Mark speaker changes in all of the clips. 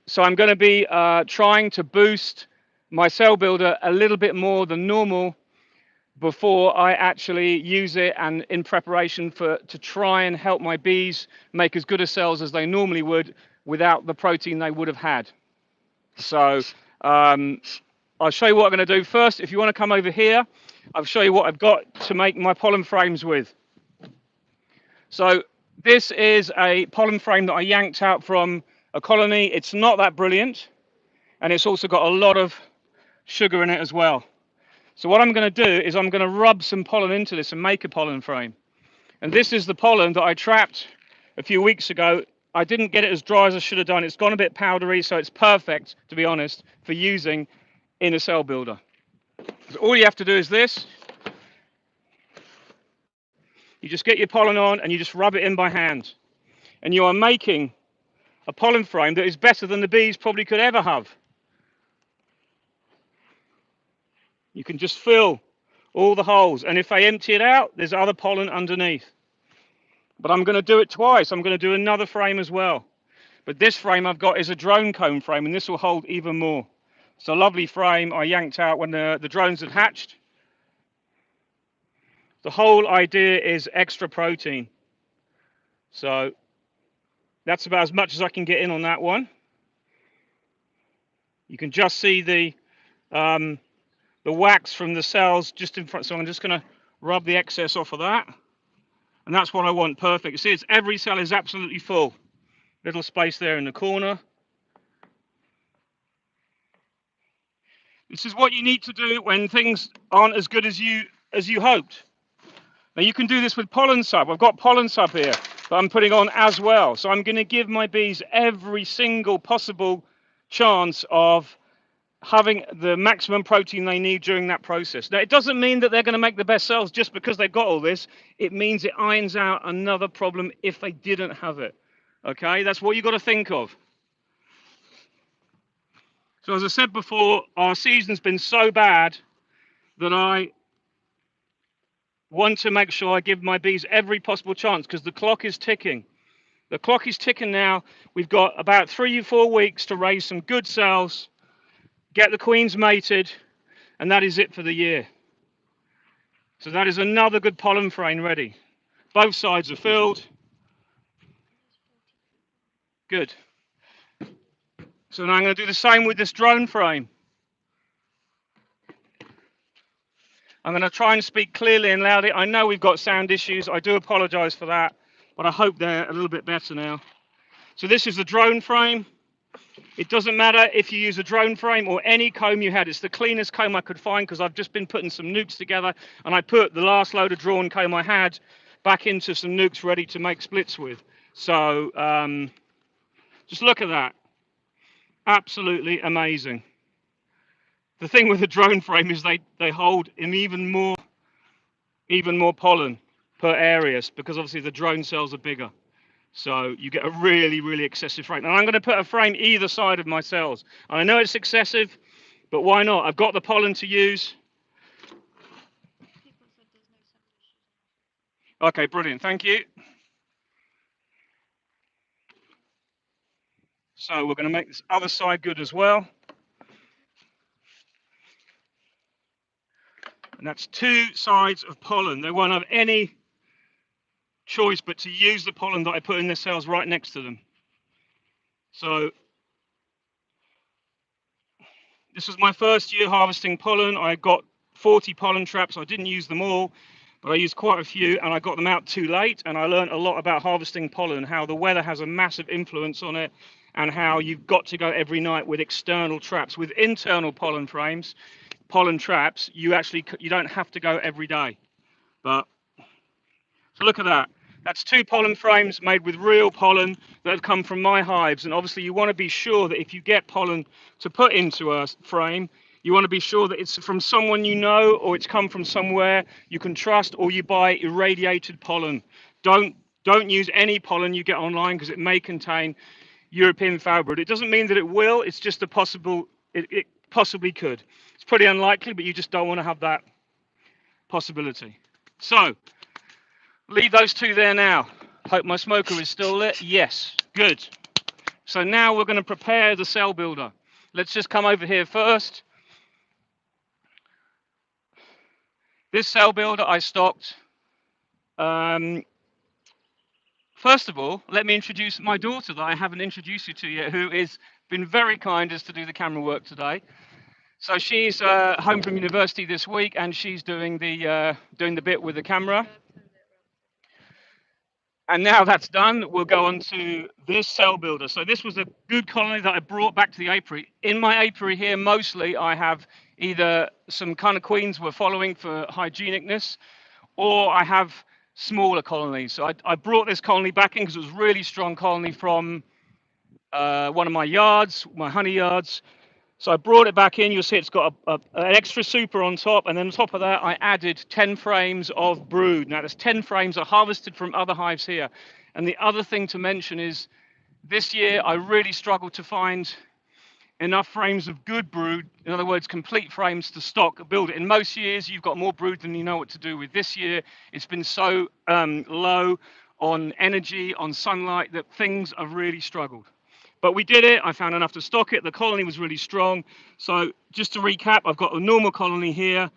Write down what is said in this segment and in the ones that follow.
Speaker 1: So I'm going to be trying to boost my cell builder a little bit more than normal before I actually use it, and in preparation to try and help my bees make as good a cells as they normally would without the protein they would have had. So I'll show you what I'm going to do first. If you want to come over here, I'll show you what I've got to make my pollen frames with. So this is a pollen frame that I yanked out from a colony. It's not that brilliant, and it's also got a lot of sugar in it as well. So what I'm going to do is I'm going to rub some pollen into this and make a pollen frame. And this is the pollen that I trapped a few weeks ago. I didn't get it as dry as I should have done. It's gone a bit powdery, so it's perfect, to be honest, for using in a cell builder. So all you have to do is this. You just get your pollen on and you just rub it in by hand. And you are making a pollen frame that is better than the bees probably could ever have. You can just fill all the holes, and if they empty it out, there's other pollen underneath. But I'm going to do it twice. I'm going to do another frame as well. But this frame I've got is a drone comb frame, and this will hold even more. It's a lovely frame I yanked out when the drones had hatched. The whole idea is extra protein. So that's about as much as I can get in on that one. You can just see the wax from the cells just in front. So I'm just going to rub the excess off of that. And that's what I want, perfect. You see, every cell is absolutely full. Little space there in the corner. This is what you need to do when things aren't as good as you hoped. Now you can do this with pollen sub. I've got pollen sub here that I'm putting on as well. So I'm going to give my bees every single possible chance of having the maximum protein they need during that process. Now, it doesn't mean that they're going to make the best cells just because they've got all this. It means it irons out another problem if they didn't have it. Okay, that's what you've got to think of. So as I said before, our season's been so bad that I want to make sure I give my bees every possible chance, because the clock is ticking. The clock is ticking now. We've got about 3 or 4 weeks to raise some good cells, get the queens mated, and that is it for the year. So that is another good pollen frame ready. Both sides are filled. Good. So now I'm going to do the same with this drone frame. I'm going to try and speak clearly and loudly. I know we've got sound issues. I do apologize for that, but I hope they're a little bit better now. So this is the drone frame. It doesn't matter if you use a drone frame or any comb you had. It's the cleanest comb I could find, because I've just been putting some nukes together, and I put the last load of drawn comb I had back into some nukes ready to make splits with. So just look at that. Absolutely amazing. The thing with the drone frame is they hold in even more pollen per areas, because obviously the drone cells are bigger. So you get a really, really excessive frame. And I'm going to put a frame either side of my cells. And I know it's excessive, but why not? I've got the pollen to use. Okay, brilliant. Thank you. So we're going to make this other side good as well. And that's 2 sides of pollen. They won't have any choice but to use the pollen that I put in their cells right next to them. So this was my first year harvesting pollen. I got 40 pollen traps. I didn't use them all, but I used quite a few, and I got them out too late. And I learned a lot about harvesting pollen, how the weather has a massive influence on it, and how you've got to go every night with external traps. With internal pollen frames, pollen traps, you don't have to go every day. But so look at that. That's 2 pollen frames made with real pollen that have come from my hives. And obviously you want to be sure that if you get pollen to put into a frame, you want to be sure that it's from someone you know, or it's come from somewhere you can trust, or you buy irradiated pollen. Don't use any pollen you get online, because it may contain European foulbrood. It doesn't mean that it will, it's just a possible, it possibly could. It's pretty unlikely, but you just don't want to have that possibility. So leave those 2 there now. Hope my smoker is still lit. Yes, good. So now we're going to prepare the cell builder. Let's just come over here first. This cell builder I stocked. First of all, let me introduce my daughter that I haven't introduced you to yet, who has been very kind as to do the camera work today. So she's home from university this week, and she's doing the bit with the camera. And now that's done, we'll go on to this cell builder. So this was a good colony that I brought back to the apiary. In my apiary here, mostly I have either some kind of queens we're following for hygienicness, or I have smaller colonies. So I brought this colony back in because it was a really strong colony from one of my yards, my honey yards. So I brought it back in. You'll see it's got an extra super on top, and then on top of that, I added 10 frames of brood. Now, there's 10 frames I harvested from other hives here. And the other thing to mention is this year I really struggled to find enough frames of good brood, in other words, complete frames to stock, build it. In most years, you've got more brood than you know what to do with. This year, it's been so low on energy, on sunlight, that things have really struggled. But we did it. I found enough to stock it. The colony was really strong. So just to recap, I've got a normal colony here.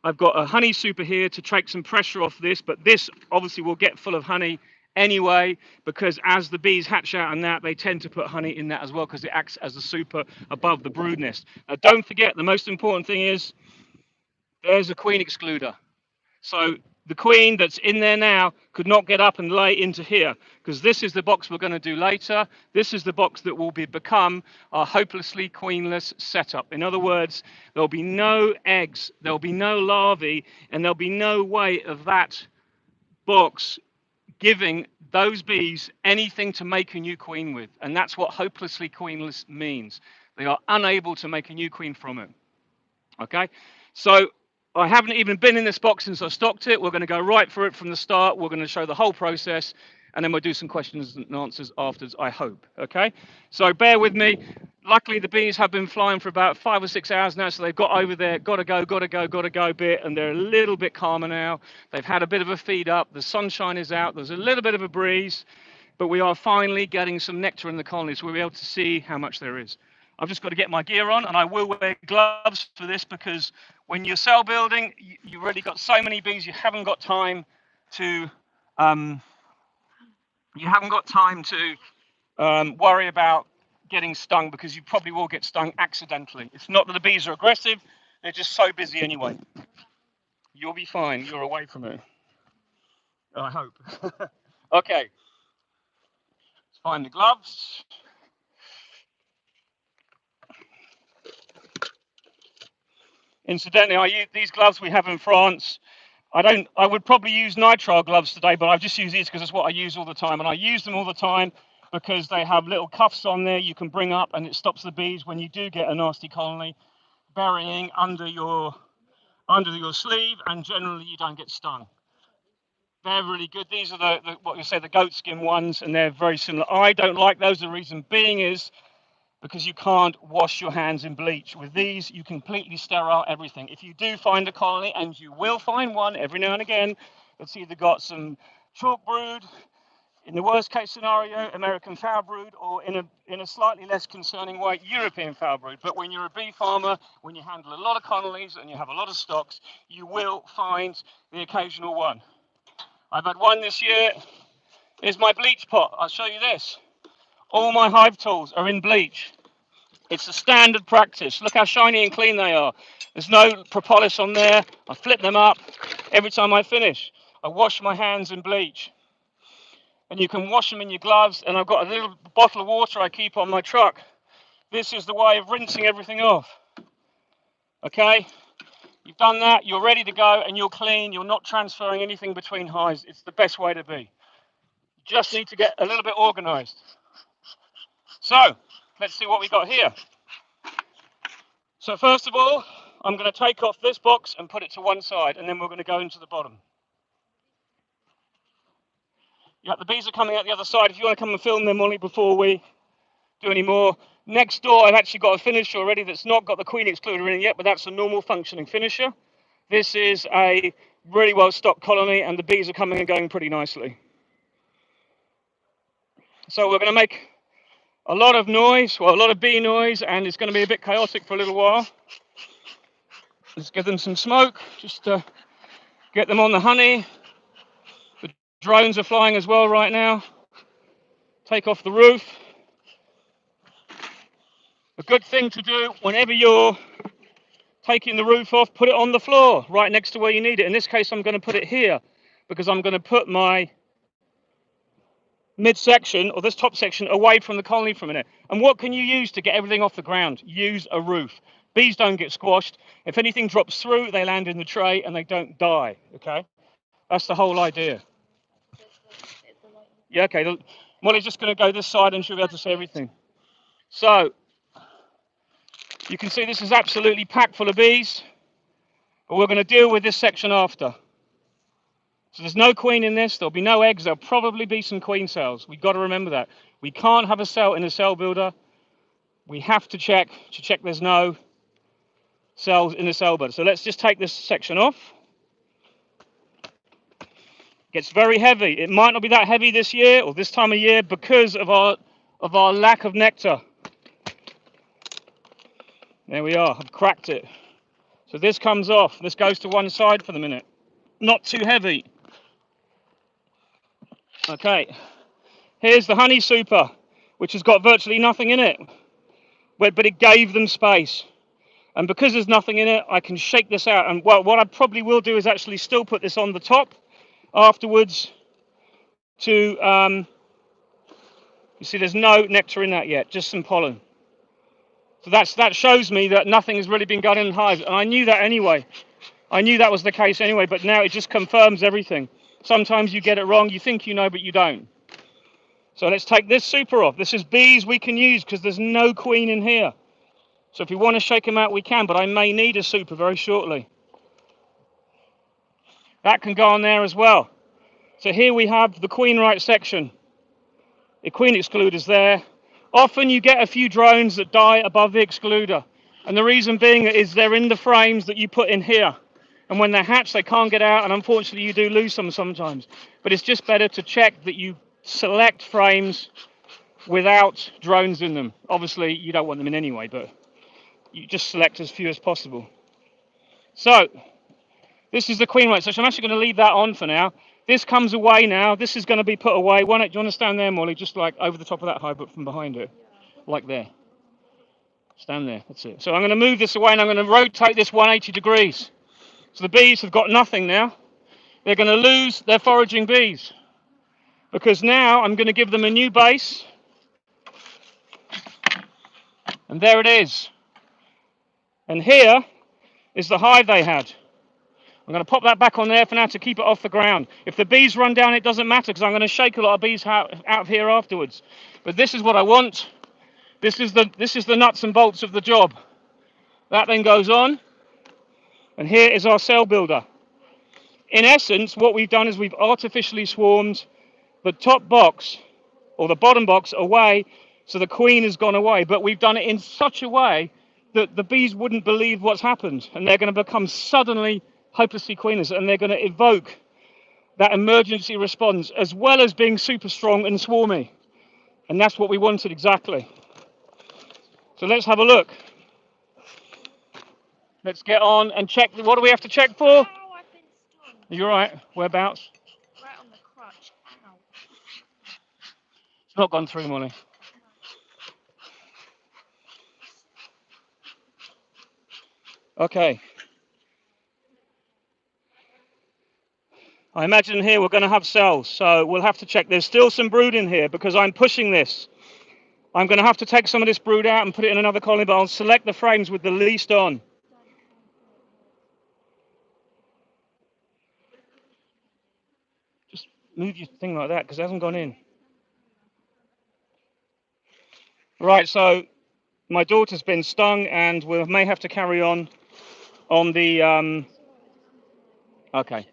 Speaker 1: I've got a honey super here to take some pressure off this, but this obviously will get full of honey anyway, because as the bees hatch out and that, they tend to put honey in that as well, because it acts as a super above the brood nest. Now, don't forget, the most important thing is there's a queen excluder. So the queen that's in there now could not get up and lay into here, because this is the box we're going to do later. This is the box that will become our hopelessly queenless setup. In other words, there'll be no eggs, there'll be no larvae, and there'll be no way of that box giving those bees anything to make a new queen with. And that's what hopelessly queenless means. They are unable to make a new queen from it. Okay, so I haven't even been in this box since I stocked it. We're going to go right through it from the start. We're going to show the whole process, and then we'll do some questions and answers afterwards, I hope. Okay, so bear with me. Luckily, the bees have been flying for about 5 or 6 hours now, so they've got over there, gotta go bit, and they're a little bit calmer now. They've had a bit of a feed up. The sunshine is out. There's a little bit of a breeze, but we are finally getting some nectar in the colonies. We'll be able to see how much there is. I've just got to get my gear on, and I will wear gloves for this, because when you're cell building, you've already got so many bees, you haven't got time to worry about getting stung, because you probably will get stung accidentally. It's not that the bees are aggressive, they're just so busy anyway. You'll be fine, you're away from it. I hope. Okay, let's find the gloves. Incidentally, I use these gloves we have in France. I would probably use nitrile gloves today, but I've just used these because it's what I use all the time. And I use them all the time because they have little cuffs on there you can bring up, and it stops the bees when you do get a nasty colony burying under your sleeve, and generally you don't get stung. They're really good. These are the what you say, the goat skin ones, and they're very similar. I don't like those. The reason being is because you can't wash your hands in bleach. With these, you completely sterile everything. If you do find a colony, and you will find one every now and again, it's either got some chalk brood, in the worst case scenario, American foul brood, or in a slightly less concerning way, European foul brood. But when you're a bee farmer, when you handle a lot of colonies and you have a lot of stocks, you will find the occasional one. I've had one this year. Here's my bleach pot. I'll show you this. All my hive tools are in bleach. It's a standard practice. Look how shiny and clean they are. There's no propolis on there. I flip them up every time I finish. I wash my hands in bleach. And you can wash them in your gloves. And I've got a little bottle of water I keep on my truck. This is the way of rinsing everything off. Okay? You've done that, you're ready to go, and you're clean. You're not transferring anything between hives. It's the best way to be. You just need to get a little bit organized. So, let's see what we got here. So first of all, I'm going to take off this box and put it to one side, and then we're going to go into the bottom. Yeah, the bees are coming out the other side. If you want to come and film them, Molly, before we do any more. Next door, I've actually got a finisher already that's not got the queen excluder in it yet, but that's a normal functioning finisher. This is a really well-stocked colony, and the bees are coming and going pretty nicely. So we're going to make a lot of noise, well, a lot of bee noise, and it's going to be a bit chaotic for a little while. Let's give them some smoke, just to get them on the honey. The drones are flying as well right now. Take off the roof. A good thing to do whenever you're taking the roof off, put it on the floor, right next to where you need it. In this case, I'm going to put it here, because I'm going to put my midsection, or this top section, away from the colony for a minute. And what can you use to get everything off the ground? Use a roof. Bees don't get squashed. If anything drops through, they land in the tray and they don't die, okay? That's the whole idea. Yeah, okay. Molly's just going to go this side and she'll be able to see everything. So, you can see this is absolutely packed full of bees, but we're going to deal with this section after. So there's no queen in this, there'll be no eggs, there'll probably be some queen cells. We've got to remember that. We can't have a cell in a cell builder. We have to check there's no cells in the cell builder. So let's just take this section off. It gets very heavy. It might not be that heavy this year or this time of year because of our lack of nectar. There we are, I've cracked it. So this comes off, this goes to one side for the minute. Not too heavy. Okay, here's the honey super, which has got virtually nothing in it, but it gave them space. And because there's nothing in it, I can shake this out. And well, what I probably will do is actually still put this on the top afterwards to, you see there's no nectar in that yet, just some pollen. So that shows me that nothing has really been going in the hive. And I knew that anyway. I knew that was the case anyway, but now it just confirms everything. Sometimes you get it wrong, you think you know, but you don't. So let's take this super off. This is bees we can use because there's no queen in here. So if you want to shake them out, we can, but I may need a super very shortly. That can go on there as well. So here we have the queen right section. The queen excluder's there. Often you get a few drones that die above the excluder. And the reason being is they're in the frames that you put in here. And when they hatch, they can't get out, and unfortunately you do lose some sometimes. But it's just better to check that you select frames without drones in them. Obviously, you don't want them in anyway, but you just select as few as possible. So, this is the queen right section. I'm actually going to leave that on for now. This comes away now. This is going to be put away. Do you want to stand there, Molly? Just like over the top of that hive, but from behind it. Like there. Stand there. That's it. So I'm going to move this away and I'm going to rotate this 180 degrees. So the bees have got nothing now. They're going to lose their foraging bees. Because now I'm going to give them a new base. And there it is. And here is the hive they had. I'm going to pop that back on there for now to keep it off the ground. If the bees run down, it doesn't matter because I'm going to shake a lot of bees out of here afterwards. But this is what I want. This is the nuts and bolts of the job. That then goes on. And here is our cell builder. In essence, what we've done is we've artificially swarmed the top box or the bottom box away, so the queen has gone away. But we've done it in such a way that the bees wouldn't believe what's happened, and they're going to become suddenly hopelessly queenless, and they're going to evoke that emergency response as well as being super strong and swarmy. And that's what we wanted exactly. So let's have a look. Let's get on and check. What do we have to check for?
Speaker 2: Ow, I've been stung.
Speaker 1: You're right. Whereabouts?
Speaker 2: Right on the crotch. Ow.
Speaker 1: It's not gone through, Molly. Okay. I imagine here we're going to have cells, so we'll have to check. There's still some brood in here because I'm pushing this. I'm going to have to take some of this brood out and put it in another colony, but I'll select the frames with the least on. Just move your thing like that because it hasn't gone in. Right, so my daughter's been stung and we may have to carry on the... Okay.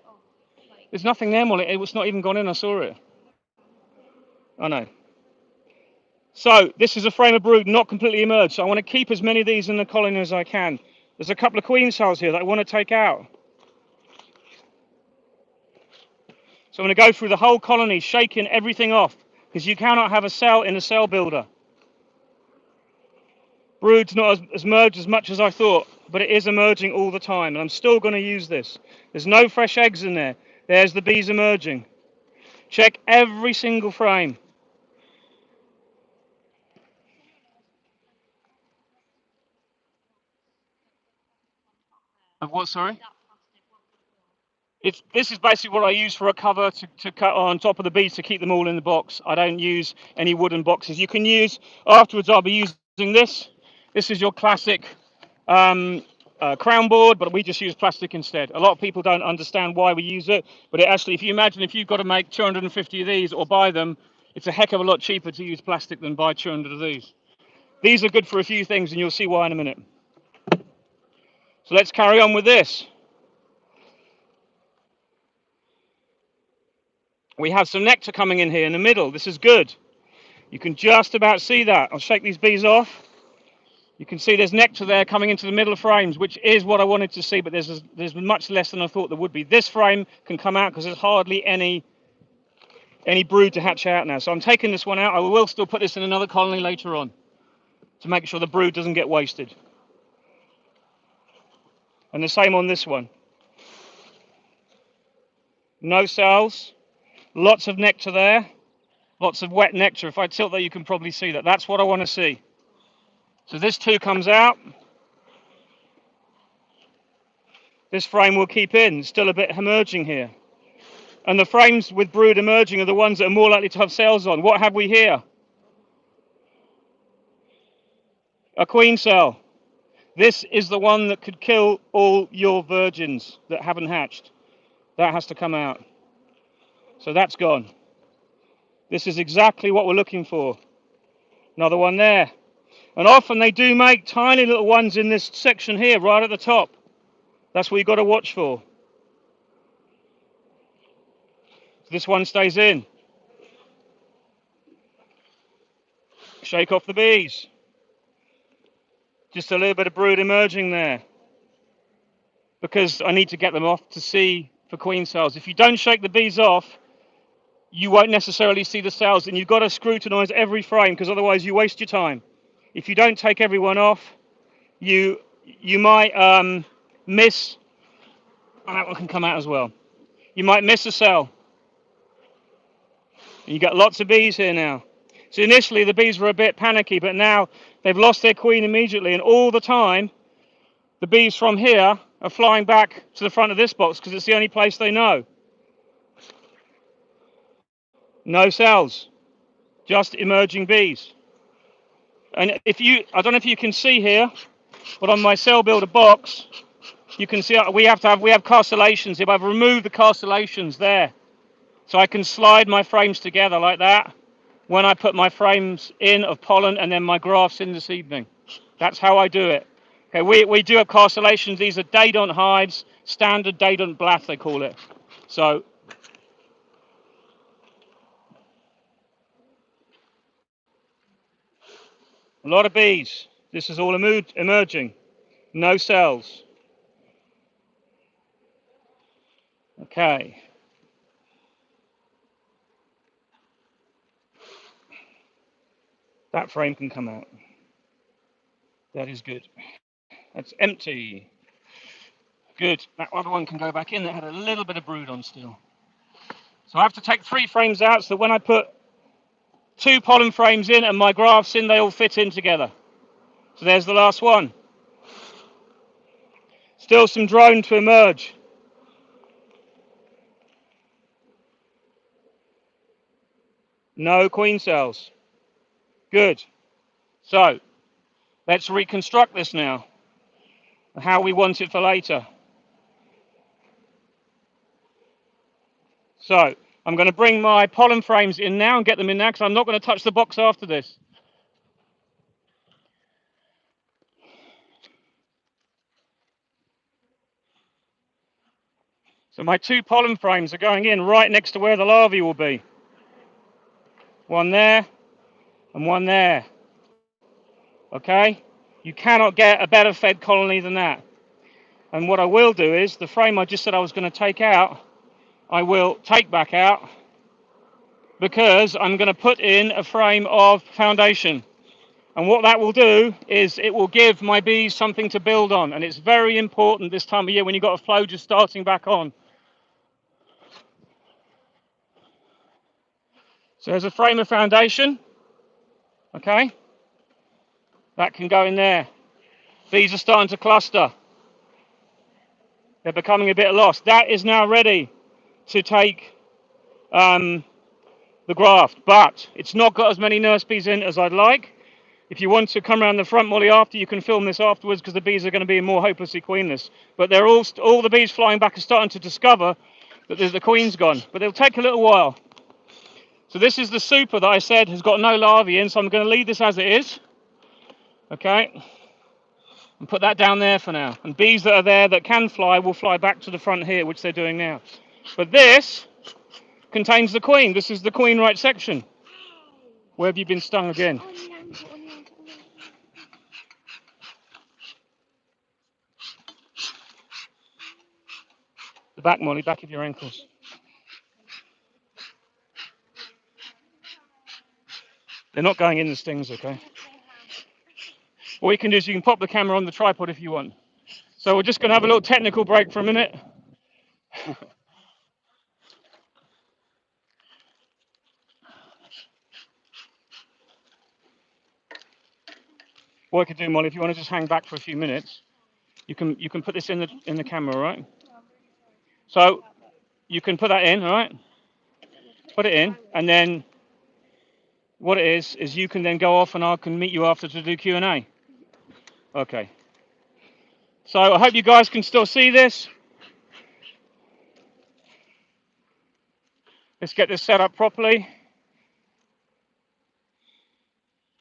Speaker 1: There's nothing there, Molly. It was not even gone in. I saw it. I know. So this is a frame of brood, not completely emerged. So I want to keep as many of these in the colony as I can. There's a couple of queen cells here that I want to take out. So I'm going to go through the whole colony, shaking everything off, because you cannot have a cell in a cell builder. Brood's not as emerged as much as I thought, but it is emerging all the time, and I'm still going to use this. There's no fresh eggs in there. There's the bees emerging. Check every single frame. Of what, sorry? This is basically what I use for a cover to cut on top of the bees to keep them all in the box. I don't use any wooden boxes. You can use, afterwards I'll be using this. This is your classic crown board, but we just use plastic instead. A lot of people don't understand why we use it, but it actually, if you imagine if you've got to make 250 of these or buy them, it's a heck of a lot cheaper to use plastic than buy 200 of these. These are good for a few things, and you'll see why in a minute. So let's carry on with this. We have some nectar coming in here in the middle. This is good. You can just about see that. I'll shake these bees off. You can see there's nectar there coming into the middle of frames, which is what I wanted to see, but there's much less than I thought there would be. This frame can come out because there's hardly any brood to hatch out now. So I'm taking this one out. I will still put this in another colony later on to make sure the brood doesn't get wasted. And the same on this one. No cells. Lots of nectar there. Lots of wet nectar. If I tilt that, you can probably see that. That's what I want to see. So this too comes out. This frame will keep in. It's still a bit emerging here. And the frames with brood emerging are the ones that are more likely to have cells on. What have we here? A queen cell. This is the one that could kill all your virgins that haven't hatched. That has to come out. So that's gone. This is exactly what we're looking for. Another one there. And often they do make tiny little ones in this section here, right at the top. That's what you've got to watch for. This one stays in. Shake off the bees. Just a little bit of brood emerging there. Because I need to get them off to see for queen cells. If you don't shake the bees off, you won't necessarily see the cells, and you've got to scrutinize every frame because otherwise you waste your time. If you don't take everyone off, you might miss, and that one can come out as well. You might miss a cell. You got lots of bees here now. So initially the bees were a bit panicky, but now they've lost their queen immediately, and all the time the bees from here are flying back to the front of this box because it's the only place they know. No cells, just emerging bees. And I don't know if you can see here, but on my cell builder box, you can see we have carcellations here. I've removed the carcellations there, so I can slide my frames together like that when I put my frames in of pollen and then my grafts in this evening. That's how I do it. Okay, we do have carcellations. These are Daedont hives, standard Daedont blath they call it. So a lot of bees. This is all emerging. No cells. Okay. That frame can come out. That is good. That's empty. Good. That other one can go back in. That had a little bit of brood on still. So I have to take 3 frames out so when I put 2 pollen frames in and my grafts in, they all fit in together. So there's the last one. Still some drone to emerge. No queen cells. Good. So let's reconstruct this now. How we want it for later. So I'm going to bring my pollen frames in now and get them in now because I'm not going to touch the box after this. So my 2 pollen frames are going in right next to where the larvae will be. One there and one there. Okay? You cannot get a better fed colony than that. And what I will do is, the frame I just said I was going to take out, I will take back out because I'm going to put in a frame of foundation. And what that will do is it will give my bees something to build on. And it's very important this time of year when you've got a flow just starting back on. So there's a frame of foundation, okay? That can go in there. Bees are starting to cluster. They're becoming a bit lost. That is now ready to take the graft, but it's not got as many nurse bees in as I'd like. If you want to come around the front, Molly, after, you can film this afterwards because the bees are going to be more hopelessly queenless. But they're all the bees flying back are starting to discover that the queen's gone. But it'll take a little while. So this is the super that I said has got no larvae in, so I'm going to leave this as it is. Okay. And put that down there for now. And bees that are there that can fly will fly back to the front here, which they're doing now. But this contains the queen. This is the queen right section. Where have you been stung again?
Speaker 2: On the ankle, on the ankle, on the ankle.
Speaker 1: The back, Molly, back of your ankles. They're not going in the stings, okay? What you can do is you can pop the camera on the tripod if you want. So we're just going to have a little technical break for a minute. What I could do, Molly, if you want to just hang back for a few minutes, you can put this in the camera, all right? So you can put that in, all right? Put it in, and then what it is you can then go off and I can meet you after to do Q&A. Okay. So I hope you guys can still see this. Let's get this set up properly.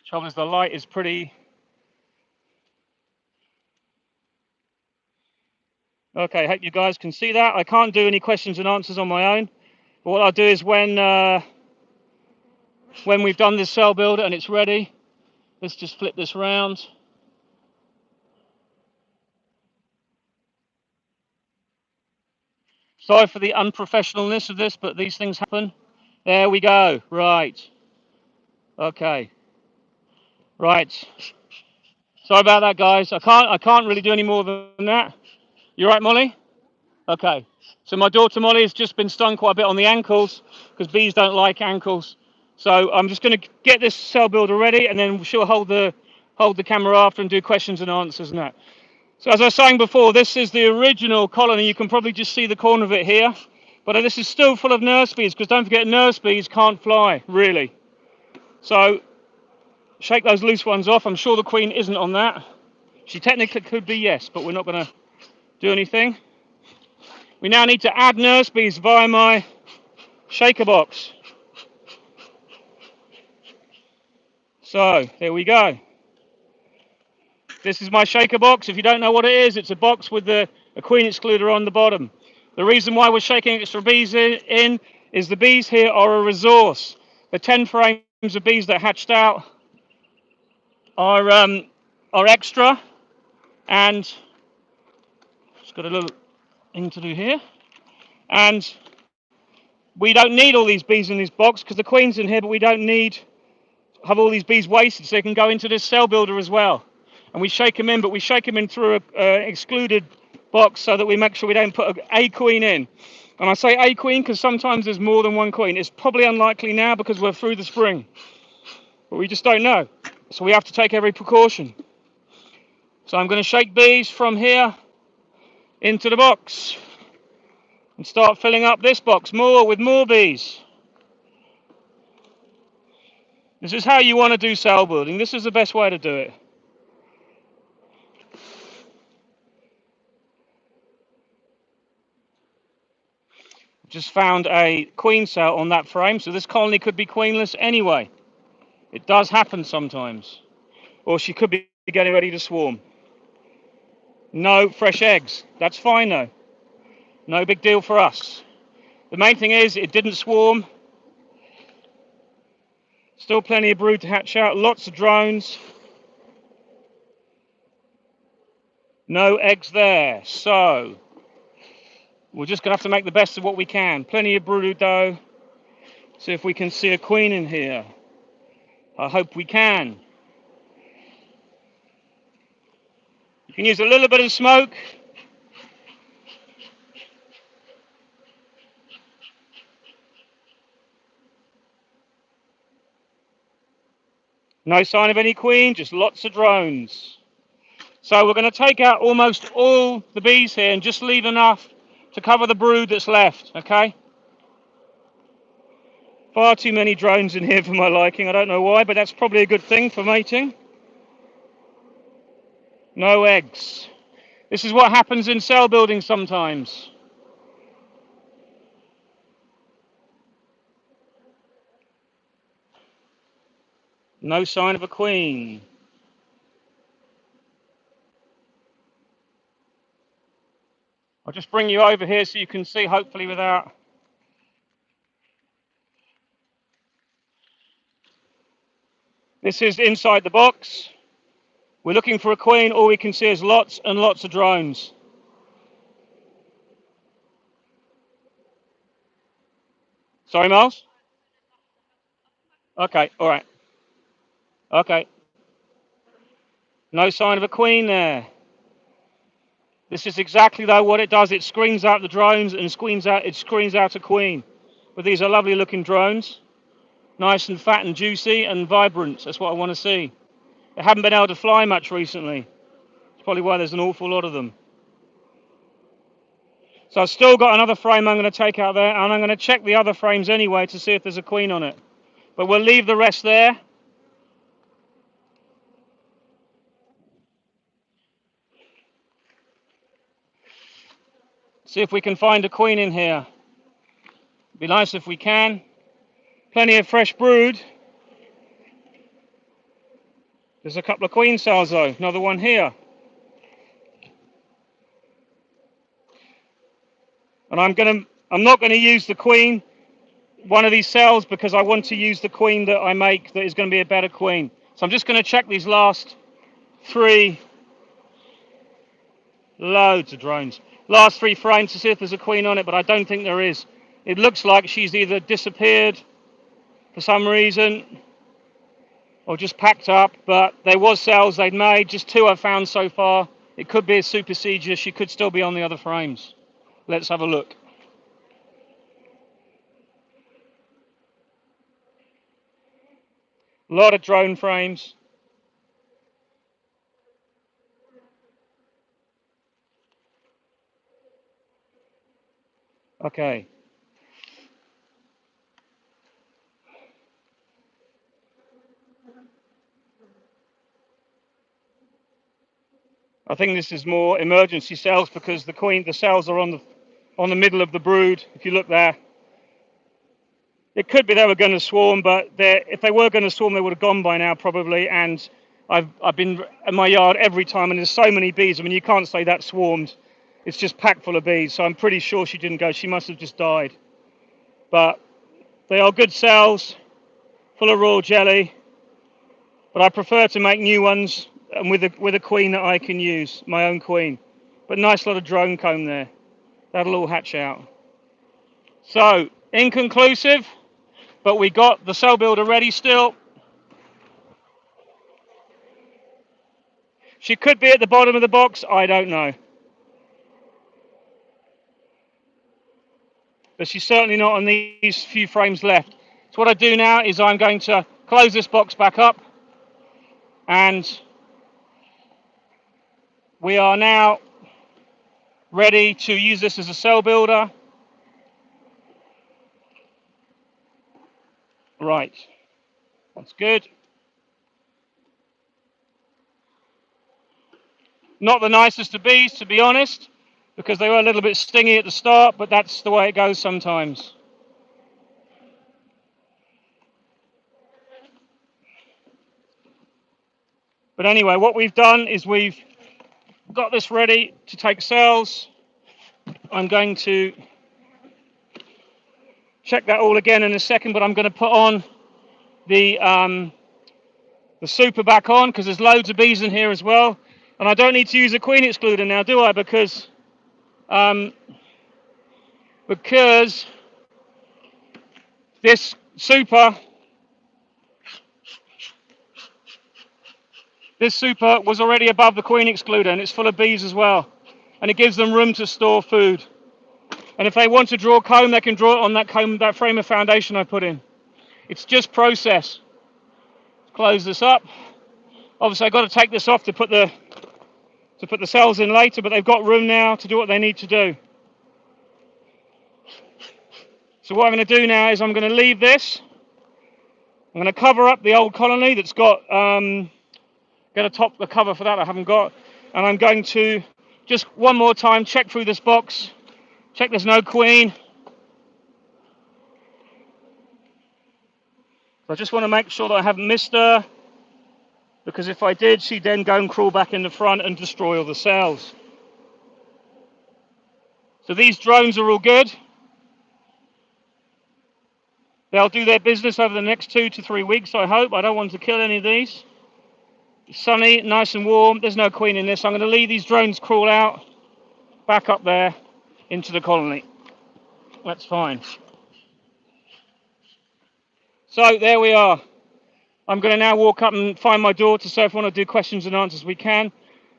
Speaker 1: Trouble is the light is pretty... Okay, hope you guys can see that. I can't do any questions and answers on my own. But what I'll do is when we've done this cell builder and it's ready, let's just flip this round. Sorry for the unprofessionalness of this, but these things happen. There we go. Right. Okay. Right. Sorry about that, guys. I can't really do any more than that. You right, Molly? Okay. So my daughter Molly has just been stung quite a bit on the ankles because bees don't like ankles. So I'm just going to get this cell builder ready, and then she'll hold the camera after and do questions and answers and that. So as I was saying before, this is the original colony. You can probably just see the corner of it here. But this is still full of nurse bees because don't forget, nurse bees can't fly, really. So shake those loose ones off. I'm sure the queen isn't on that. She technically could be, yes, but we're not going to do anything. We now need to add nurse bees via my shaker box. So there we go. This is my shaker box. If you don't know what it is, it's a box with a queen excluder on the bottom. The reason why we're shaking extra bees in is the bees here are a resource. The 10 frames of bees that hatched out are extra, and just got a little thing to do here. And we don't need all these bees in this box because the queen's in here, but we don't need have all these bees wasted, so they can go into this cell builder as well. And we shake them in, but we shake them in through an excluded box so that we make sure we don't put a queen in. And I say a queen because sometimes there's more than one queen. It's probably unlikely now because we're through the spring, but we just don't know. So we have to take every precaution. So I'm going to shake bees from here into the box and start filling up this box with more bees. This is how you want to do cell building. This is the best way to do it. Just found a queen cell on that frame, so this colony could be queenless anyway. It does happen sometimes. Or she could be getting ready to swarm. No fresh eggs. That's fine though. No big deal for us. The main thing is it didn't swarm. Still plenty of brood to hatch out. Lots of drones. No eggs there. So we're just going to have to make the best of what we can. Plenty of brood though. See if we can see a queen in here. I hope we can. You can use a little bit of smoke. No sign of any queen, just lots of drones. So we're going to take out almost all the bees here and just leave enough to cover the brood that's left, okay? Far too many drones in here for my liking. I don't know why, but that's probably a good thing for mating. No eggs. This is what happens in cell building sometimes. No sign of a queen. I'll just bring you over here so you can see, hopefully without... This is inside the box. We're looking for a queen. All we can see is lots and lots of drones. Sorry, Miles? Okay, all right. Okay. No sign of a queen there. This is exactly though what it does. It screens out the drones and screens out a queen. But these are lovely looking drones. Nice and fat and juicy and vibrant. That's what I want to see. They haven't been able to fly much recently. That's probably why there's an awful lot of them. So I've still got another frame I'm going to take out there, and I'm going to check the other frames anyway to see if there's a queen on it. But we'll leave the rest there. See if we can find a queen in here. It'd be nice if we can. Plenty of fresh brood. There's a couple of queen cells though. Another one here. And I'm not going to use the queen, one of these cells, because I want to use the queen that I make that is going to be a better queen. So I'm just going to check these last three, loads of drones, last three frames to see if there's a queen on it, but I don't think there is. It looks like she's either disappeared for some reason or just packed up, but there was cells they'd made, just two I've found so far. It could be a supersedure, she could still be on the other frames. Let's have a look. A lot of drone frames. Okay. I think this is more emergency cells because the cells are on the middle of the brood. If you look there, it could be they were going to swarm, but if they were going to swarm, they would have gone by now probably. And I've been in my yard every time, and there's so many bees. I mean, you can't say that swarmed. It's just packed full of bees. So I'm pretty sure she didn't go. She must have just died. But they are good cells, full of royal jelly. But I prefer to make new ones and with a queen that I can use, my own queen. But nice lot of drone comb there. That'll all hatch out. So, inconclusive, but we got the cell builder ready still. She could be at the bottom of the box, I don't know. But she's certainly not on these few frames left. So what I do now is I'm going to close this box back up, and we are now ready to use this as a cell builder. Right, that's good. Not the nicest of bees, to be honest, because they were a little bit stingy at the start, but that's the way it goes sometimes. But anyway, what we've done is we've got this ready to take cells. I'm going to check that all again in a second, but I'm going to put on the super back on because there's loads of bees in here as well. And I don't need to use a queen excluder now, do I? Because this This super was already above the queen excluder, and it's full of bees as well. And it gives them room to store food. And if they want to draw comb, they can draw it on that comb, that frame of foundation I put in. It's just process. Close this up. Obviously, I've got to take this off to put the cells in later, but they've got room now to do what they need to do. So what I'm going to do now is I'm going to leave this. I'm going to cover up the old colony that's got, get a top the cover for that I haven't got, and I'm going to just one more time check through this box, check there's no queen. So I just want to make sure that I haven't missed her, because if I did, she'd then go and crawl back in the front and destroy all the cells. So these drones are all good. They'll do their business over the next 2 to 3 weeks, I hope. I don't want to kill any of these. It's sunny, nice and warm. There's no queen in this. I'm going to leave these drones crawl out, back up there into the colony. That's fine. So there we are. I'm going to now walk up and find my daughter, so if we want to do questions and answers, we can.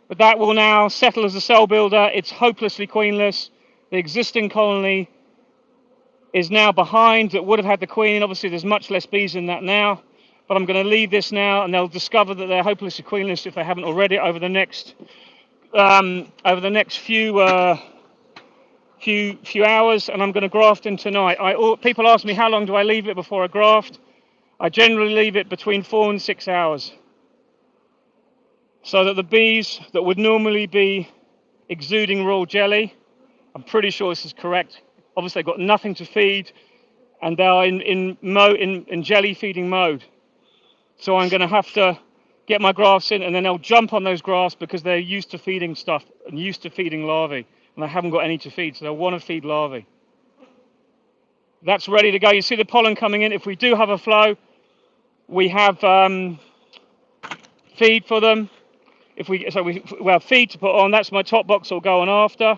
Speaker 1: But that will now settle as a cell builder. It's hopelessly queenless. The existing colony is now behind. That would have had the queen. Obviously, there's much less bees in that now. But I'm going to leave this now, and they'll discover that they're hopelessly queenless if they haven't already over the next few hours. And I'm going to graft them tonight. People ask me how long do I leave it before I graft. I generally leave it between 4 and 6 hours, so that the bees that would normally be exuding royal jelly, I'm pretty sure this is correct. Obviously, they've got nothing to feed, and they are in jelly feeding mode. So I'm going to have to get my grafts in, and then they'll jump on those grafts because they're used to feeding stuff and used to feeding larvae, and I haven't got any to feed, so they'll want to feed larvae. That's ready to go. You see the pollen coming in. If we do have a flow, we have feed for them. We have feed to put on. That's my top box will go on after,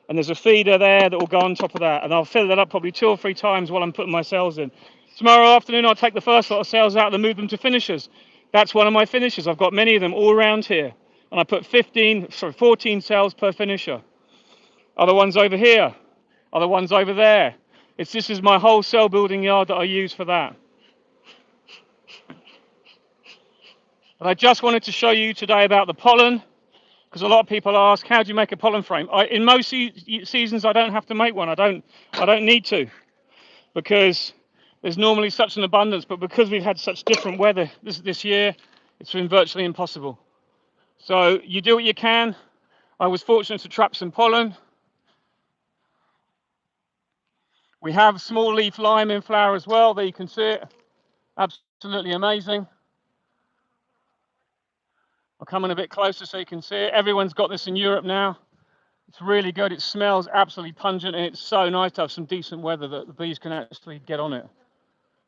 Speaker 1: and there's a feeder there that will go on top of that, and I'll fill that up probably 2 or 3 times while I'm putting my cells in. Tomorrow afternoon I'll take the first lot of cells out and move them to finishers. That's one of my finishers. I've got many of them all around here, and I put 14 cells per finisher. Other ones over here, other ones over there. This is my whole cell building yard that I use for that. And I just wanted to show you today about the pollen, because a lot of people ask, how do you make a pollen frame? In most seasons I don't have to make one. I don't need to, because there's normally such an abundance, but because we've had such different weather this year, it's been virtually impossible. So you do what you can. I was fortunate to trap some pollen. We have small leaf lime in flower as well. There you can see it. Absolutely amazing. I'll come in a bit closer so you can see it. Everyone's got this in Europe now. It's really good. It smells absolutely pungent, and it's so nice to have some decent weather that the bees can actually get on it.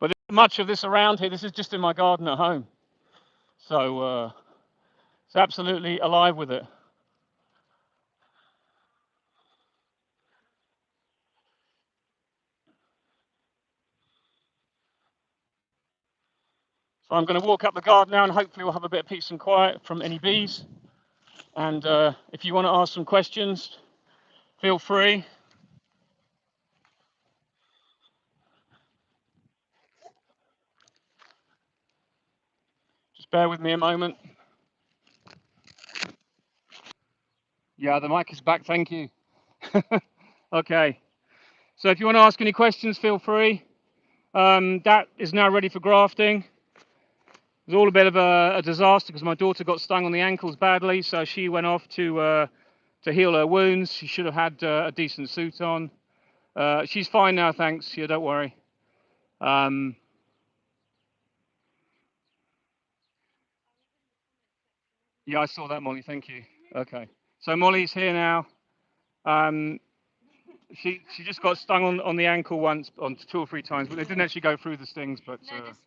Speaker 1: But there's much of this around here. This is just in my garden at home. So it's absolutely alive with it. So I'm going to walk up the garden now, and hopefully we'll have a bit of peace and quiet from any bees. And if you want to ask some questions, feel free. Just bear with me a moment. Yeah, the mic is back, thank you. Okay, so if you want to ask any questions, feel free. That is now ready for grafting. It was all a bit of a disaster because my daughter got stung on the ankles badly, so she went off to heal her wounds. She should have had a decent suit on. She's fine now, thanks. Yeah, don't worry. Yeah, I saw that, Molly. Thank you. Okay, so Molly's here now. She just got stung on the ankle once, on 2 or 3 times, but they didn't actually go through the stings. But
Speaker 2: No, this one did actually.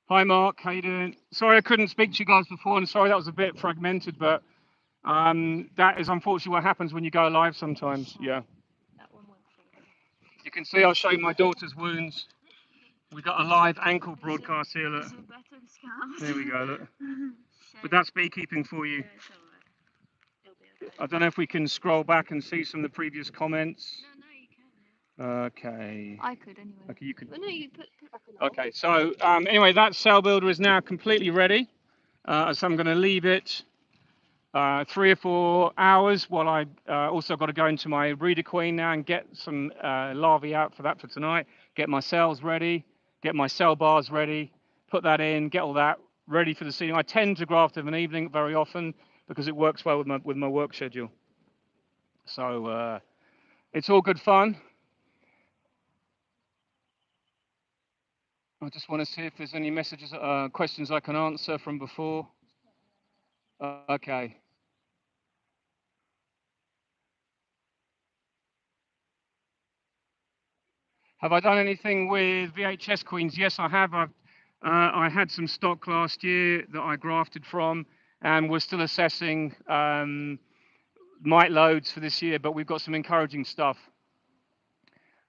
Speaker 1: hi, Mark. How you doing? Sorry I couldn't speak to you guys before, and sorry that was a bit fragmented, but that is unfortunately what happens when you go live sometimes. Yeah.
Speaker 2: That one went through.
Speaker 1: You can see I'll show you my daughter's wounds. We got a live ankle broadcast here. Look. There we go. Look. But that's beekeeping for you.
Speaker 2: Yeah, it's alright. It'll be okay.
Speaker 1: I don't know if we can scroll back and see some of the previous comments.
Speaker 2: No, you can now.
Speaker 1: Okay.
Speaker 2: I could anyway.
Speaker 1: Okay, you could.
Speaker 2: Well, no, you put back on.
Speaker 1: Okay, so anyway, that cell builder is now completely ready. So I'm going to leave it 3 or 4 hours while I also got to go into my breeder queen now and get some larvae out for that for tonight. Get my cells ready, get my cell bars ready, put that in, get all that ready for the seeding. I tend to graft of an evening very often because it works well with my work schedule. So it's all good fun. I just want to see if there's any messages, questions I can answer from before. Okay. Have I done anything with VHS queens? Yes, I have. I had some stock last year that I grafted from, and we're still assessing mite loads for this year, but we've got some encouraging stuff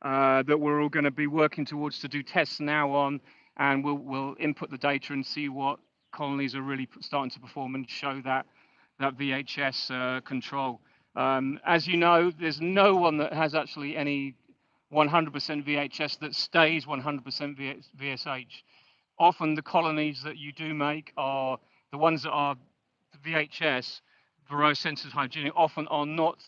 Speaker 1: that we're all going to be working towards to do tests now on, and we'll input the data and see what colonies are really starting to perform and show that VHS control. As you know, there's no one that has actually any 100% VHS that stays 100% VSH. Often the colonies that you do make are the ones that are VHS, Varroa sensitive hygienic, often are not,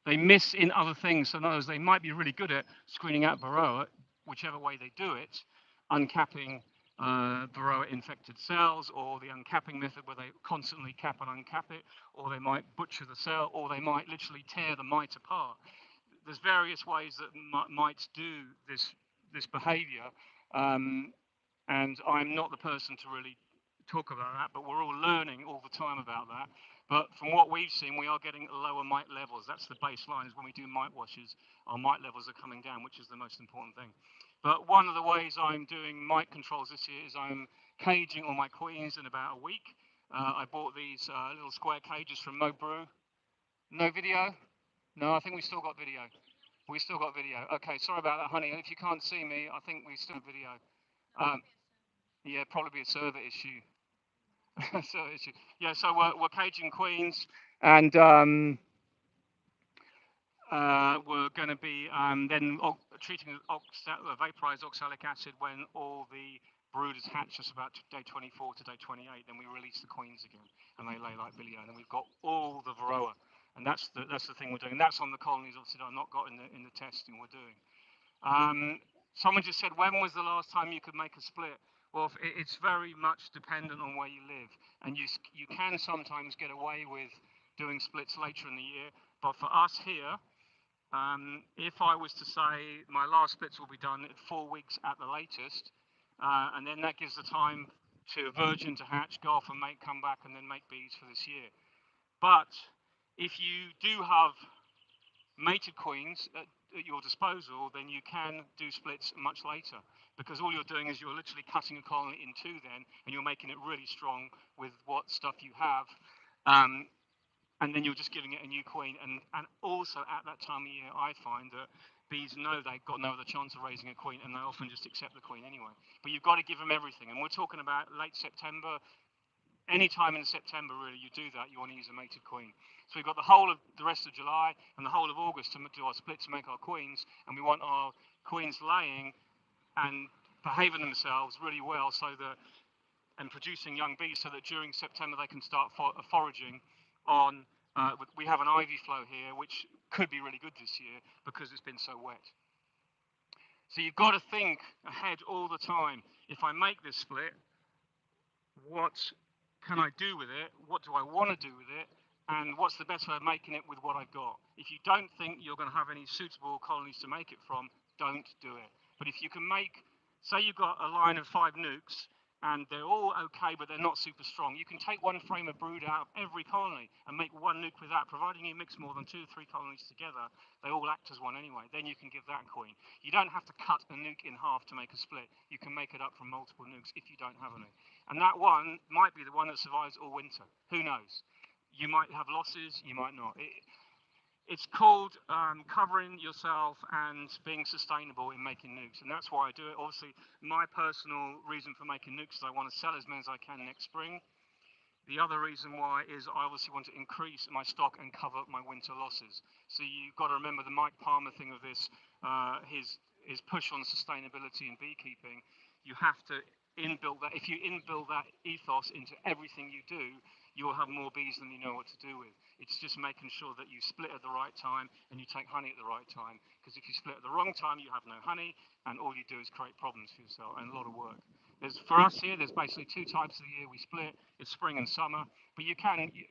Speaker 1: they miss in other things. So in other words, they might be really good at screening out Varroa, whichever way they do it, uncapping Varroa infected cells, or the uncapping method where they constantly cap and uncap it, or they might butcher the cell, or they might literally tear the mite apart. There's various ways that mites do this behavior, and I'm not the person to really talk about that, but we're all learning all the time about that. But from what we've seen, we are getting lower mite levels. That's the baseline, is when we do mite washes, our mite levels are coming down, which is the most important thing. But one of the ways I'm doing mite controls this year is I'm caging all my queens in about a week. I bought these little square cages from Mo Brew. No video? No, I think we still got video. We still got video. Okay, sorry about that, honey. If you can't see me, I think we still have video. Um, yeah, probably a server issue. Server issue. Yeah, so we're caging queens, and we're going to be then treating with vaporized oxalic acid when all the brooders hatch us about day 24 to day 28. Then we release the queens again, and they lay like billion. And then we've got all the Varroa, and that's the thing we're doing. And that's on the colonies, obviously, that I've not got in the testing we're doing. Someone just said, when was the last time you could make a split? Well, it's very much dependent on where you live, and you can sometimes get away with doing splits later in the year. But for us here, if I was to say my last splits will be done at 4 weeks at the latest, and then that gives the time to virgin to hatch, go off and come back, and then make bees for this year. But if you do have mated queens at your disposal, then you can do splits much later, because all you're doing is you're literally cutting a colony in two then, and you're making it really strong with what stuff you have. And then you're just giving it a new queen. And also at that time of year, I find that bees know they've got no other chance of raising a queen, and they often just accept the queen anyway. But you've got to give them everything. And we're talking about late September. Any time in September, really, you do that, you want to use a mated queen. So we've got the whole of the rest of July and the whole of August to do our splits to make our queens, and we want our queens laying and behaving themselves really well, so that, and producing young bees, so that during September they can start foraging on. We have an ivy flow here, which could be really good this year because it's been so wet. So you've got to think ahead all the time. If I make this split, what can I do with it? What do I want to do with it? And what's the best way of making it with what I've got? If you don't think you're going to have any suitable colonies to make it from, don't do it. But if you can make, say you've got a line of 5 nukes, and they're all okay, but they're not super strong. You can take one frame of brood out of every colony and make one nuke with that, providing you mix more than 2 or 3 colonies together. They all act as one anyway. Then you can give that queen. You don't have to cut a nuke in half to make a split. You can make it up from multiple nukes if you don't have any. And that one might be the one that survives all winter. Who knows? You might have losses, you might not. It's called covering yourself and being sustainable in making nukes, and that's why I do it. Obviously, my personal reason for making nukes is I want to sell as many as I can next spring. The other reason why is I obviously want to increase my stock and cover my winter losses. So you've got to remember the Mike Palmer thing of this, his push on sustainability and beekeeping. You have to inbuild that. If you inbuild that ethos into everything you do, you'll have more bees than you know what to do with. It's just making sure that you split at the right time and you take honey at the right time. Because if you split at the wrong time, you have no honey, and all you do is create problems for yourself and a lot of work. For us here, there's basically two types of the year we split. It's spring and summer, but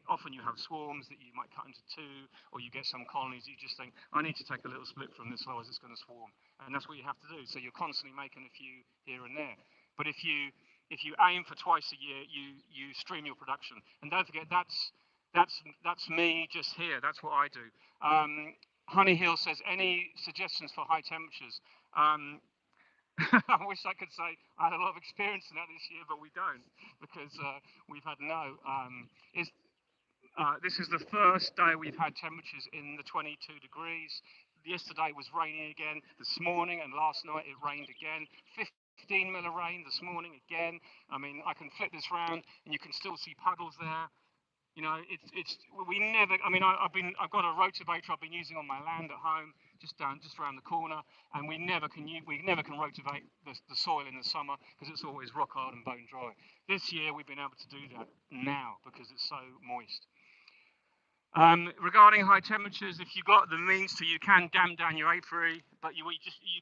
Speaker 1: often you have swarms that you might cut into two, or you get some colonies you just think, I need to take a little split from this, otherwise it's going to swarm. And that's what you have to do. So you're constantly making a few here and there. But if you aim for twice a year, you stream your production. And don't forget, that's me just here. That's what I do. Honey Hill says, any suggestions for high temperatures? I wish I could say I had a lot of experience in that this year, but we don't, because we've had no. This is the first day we've had temperatures in the 22 degrees. Yesterday was raining again. This morning and last night it rained again. 15 mil of rain this morning again. I mean, I can flip this round and you can still see puddles there. You know, it's we never. I mean, I've got a rotavator I've been using on my land at home, just around the corner, and we never can rotivate the soil in the summer because it's always rock hard and bone dry. This year we've been able to do that now because it's so moist. Regarding high temperatures, if you've got the means to, you can damp down your apiary, but you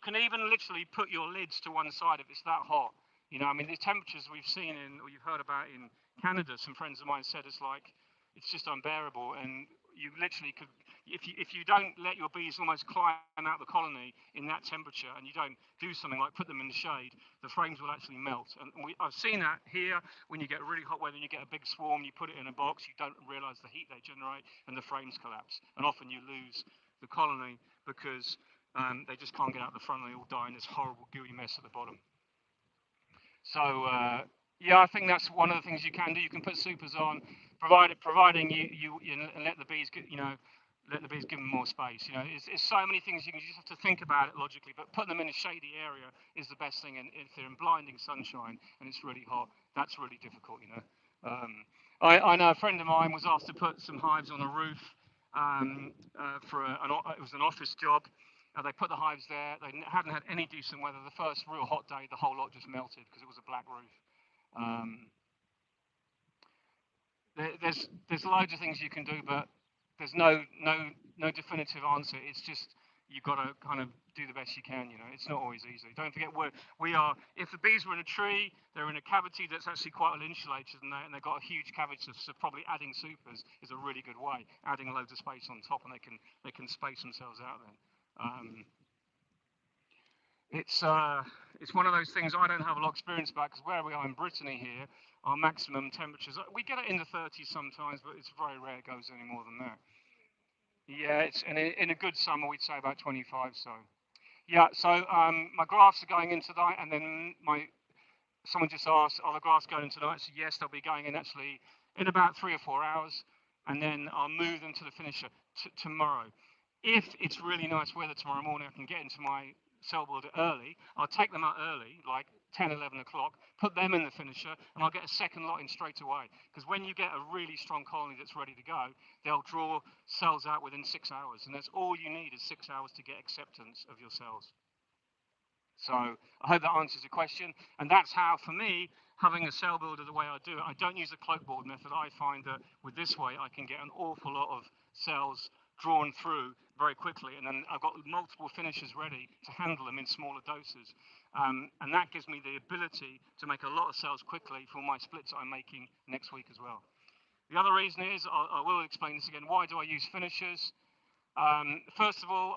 Speaker 1: can even literally put your lids to one side if it's that hot. You know, I mean, the temperatures we've seen or you've heard about in Canada, some friends of mine said it's just unbearable, and you literally could, if you don't let your bees almost climb out the colony in that temperature, and you don't do something like put them in the shade, the frames will actually melt. And I've seen that here when you get really hot weather and you get a big swarm, you put it in a box, you don't realise the heat they generate, and the frames collapse, and often you lose the colony because they just can't get out the front, and they all die in this horrible gooey mess at the bottom. So yeah, I think that's one of the things you can do. You can put supers on, providing you let the bees let the bees give them more space. You know, it's so many things you just have to think about it logically. But putting them in a shady area is the best thing. And if they're in blinding sunshine and it's really hot, that's really difficult. You know, I know a friend of mine was asked to put some hives on a roof it was an office job. They put the hives there. They hadn't had any decent weather. The first real hot day, the whole lot just melted because it was a black roof. There's loads of things you can do, but there's no definitive answer. It's just you've got to kind of do the best you can. You know, it's not always easy. Don't forget we are. If the bees were in a tree, they're in a cavity that's actually quite well insulated, and they've got a huge cavity. So probably adding supers is a really good way. Adding loads of space on top, and they can space themselves out then. It's one of those things I don't have a lot of experience about because where we are in Brittany here, our maximum temperatures, we get it in the 30s sometimes, but it's very rare it goes any more than that. Yeah, in a good summer we'd say about 25. So yeah, so my graphs are going in tonight, and then someone just asked, are the graphs going in tonight? So yes, they'll be going in actually in about 3 or 4 hours, and then I'll move them to the finisher tomorrow. If it's really nice weather tomorrow morning, I can get into my cell builder early. I'll take them out early, like 10, 11 o'clock, put them in the finisher, and I'll get a second lot in straight away. Because when you get a really strong colony that's ready to go, they'll draw cells out within 6 hours, and that's all you need is 6 hours to get acceptance of your cells. So I hope that answers your question. And that's how, for me, having a cell builder the way I do it, I don't use a cloak board method. I find that with this way, I can get an awful lot of cells drawn through very quickly. And then I've got multiple finishers ready to handle them in smaller doses. And that gives me the ability to make a lot of cells quickly for my splits that I'm making next week as well. The other reason is, I will explain this again, why do I use finishers? First of all,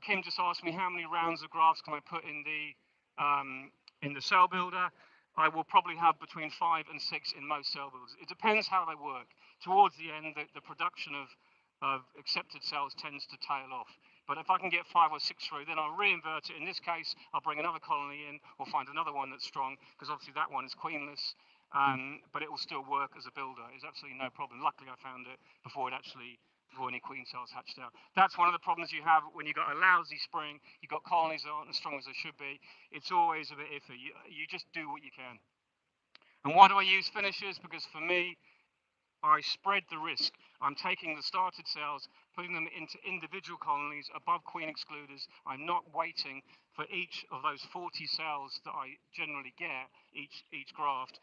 Speaker 1: Kim just asked me how many rounds of graphs can I put in the cell builder. I will probably have between 5 and 6 in most cell builders. It depends how they work. Towards the end, the production of accepted cells tends to tail off. But if I can get 5 or 6 through, then I'll reinvert it. In this case, I'll bring another colony in or find another one that's strong, because obviously that one is queenless, but it will still work as a builder. It's absolutely no problem. Luckily, I found it before any queen cells hatched out. That's one of the problems you have when you've got a lousy spring, you've got colonies that aren't as strong as they should be. It's always a bit iffy. You just do what you can. And why do I use finishers? Because for me, I spread the risk. I'm taking the started cells, putting them into individual colonies above queen excluders. I'm not waiting for each of those 40 cells that I generally get, each graft,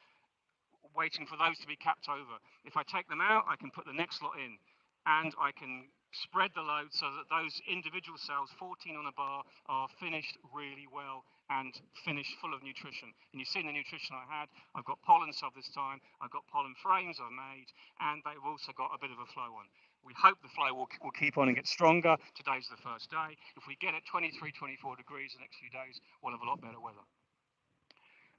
Speaker 1: waiting for those to be capped over. If I take them out, I can put the next lot in, and I can spread the load so that those individual cells, 14 on a bar, are finished really well and finished full of nutrition. And you've seen the nutrition I had. I've got pollen sub this time, I've got pollen frames I've made, and they've also got a bit of a flow on. We hope the flow will keep on and get stronger. Today's the first day. If we get it 23, 24 degrees the next few days, we'll have a lot better weather.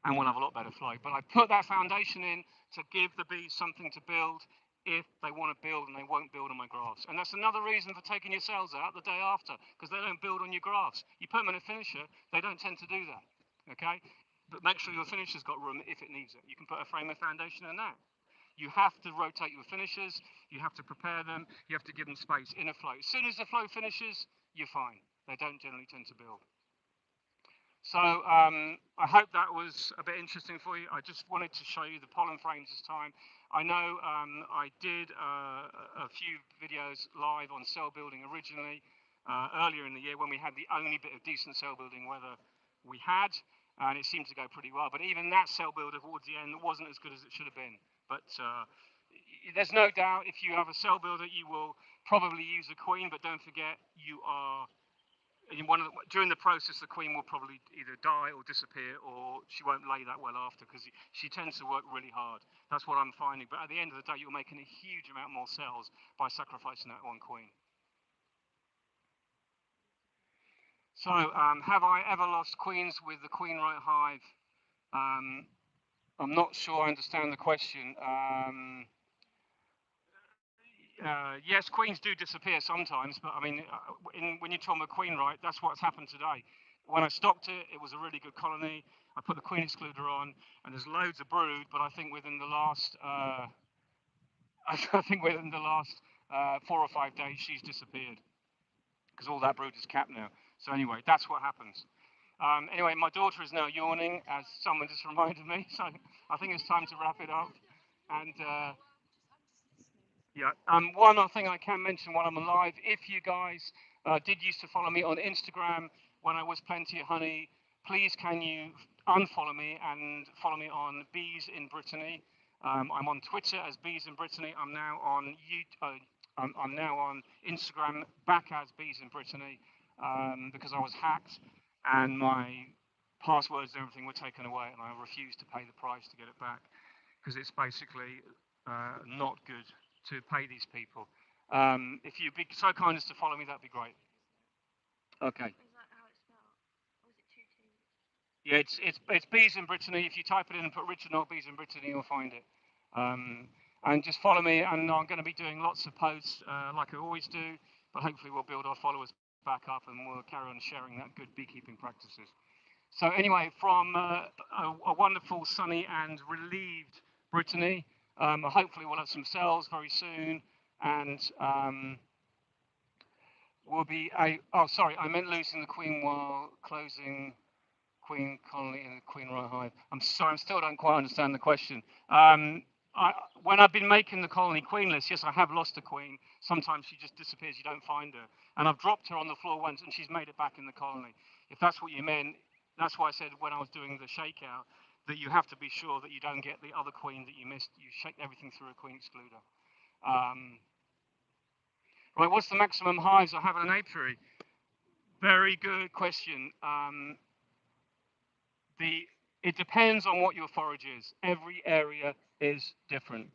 Speaker 1: And we'll have a lot better flow. But I put that foundation in to give the bees something to build if they want to build, and they won't build on my grafts. And that's another reason for taking your cells out the day after, because they don't build on your grafts. You put them in a finisher, they don't tend to do that, okay? But make sure your finisher's got room if it needs it. You can put a frame of foundation in that. You have to rotate your finishers, you have to prepare them, you have to give them space in a flow. As soon as the flow finishes, you're fine. They don't generally tend to build. So I hope that was a bit interesting for you. I just wanted to show you the pollen frames this time. I know I did a few videos live on cell building originally earlier in the year when we had the only bit of decent cell building weather we had, and it seemed to go pretty well. But even that cell builder towards the end wasn't as good as it should have been. But there's no doubt if you have a cell builder, you will probably use a queen, but don't forget you are during the process, the queen will probably either die or disappear, or she won't lay that well after, because she tends to work really hard. That's what I'm finding. But at the end of the day, you're making a huge amount more cells by sacrificing that one queen. So, have I ever lost queens with the queen right hive? I'm not sure I understand the question. Yes, queens do disappear sometimes, but I mean, when you talk about queen right, that's what's happened today. When I stocked it, it was a really good colony. I put the queen excluder on, and there's loads of brood. But I think within the last, I think within the last 4 or 5 days, she's disappeared because all that brood is capped now. So anyway, that's what happens. Anyway, my daughter is now yawning, as someone just reminded me. So I think it's time to wrap it up. And yeah. One other thing I can mention while I'm alive, if you guys did used to follow me on Instagram when I was Plenty of Honey, please can you unfollow me and follow me on Bees in Brittany. I'm on Twitter as Bees in Brittany. I'm now on I'm now on Instagram back as Bees in Brittany because I was hacked and my passwords and everything were taken away, and I refused to pay the price to get it back because it's basically not good to pay these people. If you'd be so kind as to follow me, that'd be great. Okay.
Speaker 2: Is that how it's spelled? Or is it two T's?
Speaker 1: Yeah, it's Bees in Brittany. If you type it in and put Richard Not Bees in Brittany, you'll find it. And just follow me, and I'm going to be doing lots of posts like I always do, but hopefully we'll build our followers back up and we'll carry on sharing that good beekeeping practices. So anyway, from a wonderful, sunny and relieved Brittany, hopefully we'll have some cells very soon, and we'll be oh, sorry, I meant losing the queen while closing queen colony in the queen right hive. I'm sorry, I still don't quite understand the question. When I've been making the colony queenless, yes, I have lost a queen. Sometimes she just disappears, you don't find her. And I've dropped her on the floor once, and she's made it back in the colony. If that's what you meant, that's why I said when I was doing the shakeout that you have to be sure that you don't get the other queen that you missed. You shake everything through a queen excluder. Right, what's the maximum hives I have in an apiary? Very good question. It depends on what your forage is. Every area is different.